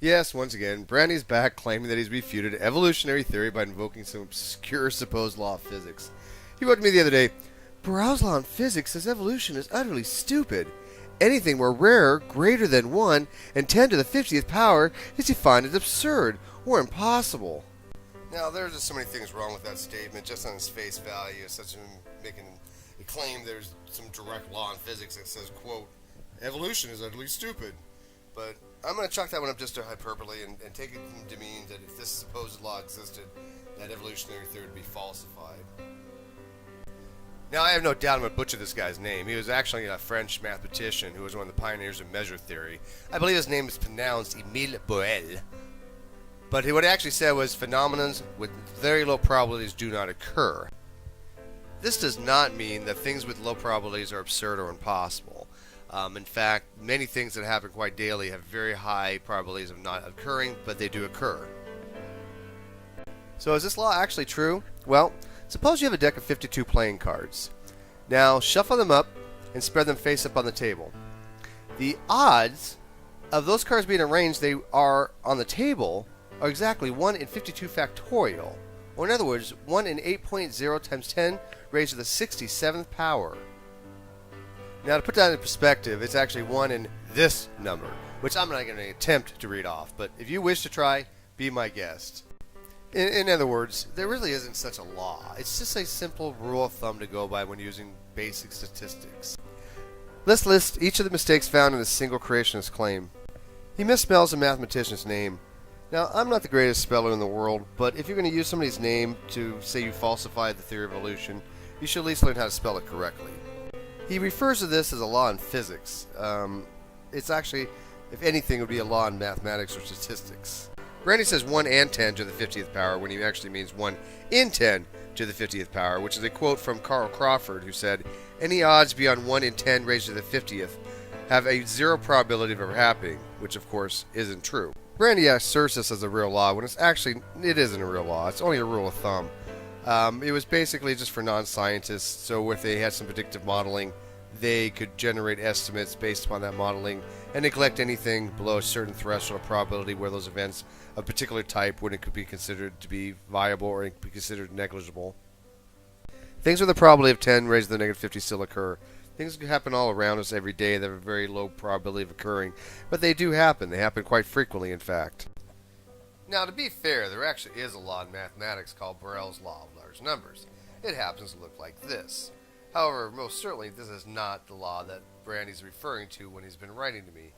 Yes, once again, Brandy's back claiming that he's refuted evolutionary theory by invoking some obscure supposed law of physics. He wrote to me the other day, Borel's law in physics says evolution is utterly stupid. Anything more rare, greater than 1, and 10 to the 50th power is defined as absurd or impossible. Now, there's just so many things wrong with that statement, just on its face value, such as making a claim there's some direct law in physics that says, quote, evolution is utterly stupid. But I'm going to chalk that one up just to hyperbole and take it to mean that if this supposed law existed, that evolutionary theory would be falsified. Now, I have no doubt I'm going to butcher this guy's name. He was actually a French mathematician who was one of the pioneers of measure theory. I believe his name is pronounced Émile Borel. But what he actually said was phenomena with very low probabilities do not occur. This does not mean that things with low probabilities are absurd or impossible. In fact, many things that happen quite daily have very high probabilities of not occurring, but they do occur. So is this law actually true? Well, suppose you have a deck of 52 playing cards. Now, shuffle them up and spread them face up on the table. The odds of those cards being arranged they are on the table are exactly 1 in 52 factorial, or in other words, 1 in 8.0 times 10 raised to the 67th power. Now, to put that in perspective, it's actually 1 in this number, which I'm not going to attempt to read off, but if you wish to try, be my guest. In other words, there really isn't such a law. It's just a simple rule of thumb to go by when using basic statistics. Let's list each of the mistakes found in a single creationist claim. He misspells a mathematician's name. Now, I'm not the greatest speller in the world, but if you're going to use somebody's name to say you falsified the theory of evolution, you should at least learn how to spell it correctly. He refers to this as a law in physics. It's actually, if anything, it would be a law in mathematics or statistics. Brandy says 1 and 10 to the 50th power when he actually means 1 in 10 to the 50th power, which is a quote from Carl Crawford, who said, any odds beyond 1 in 10 raised to the 50th have a 0 probability of ever happening, which of course isn't true. Brandy asserts this as a real law when it isn't a real law. It's only a rule of thumb. It was basically just for non-scientists, so if they had some predictive modeling, they could generate estimates based upon that modeling and neglect anything below a certain threshold of probability where those events of a particular type wouldn't be considered to be viable or be considered negligible. Things with a probability of 10 raised to the negative 50 still occur. Things can happen all around us every day that have a very low probability of occurring, but they do happen. They happen quite frequently, in fact. Now, to be fair, there actually is a law in mathematics called Borel's law of large numbers. It happens to look like this. However, most certainly, this is not the law that Brandy's referring to when he's been writing to me.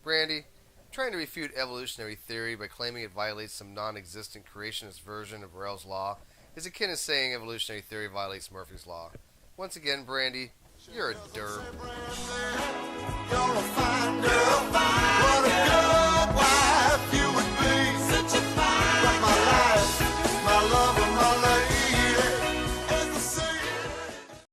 Brandy, trying to refute evolutionary theory by claiming it violates some non-existent creationist version of Borel's law is akin to saying evolutionary theory violates Murphy's law. Once again, Brandy, you're a derp.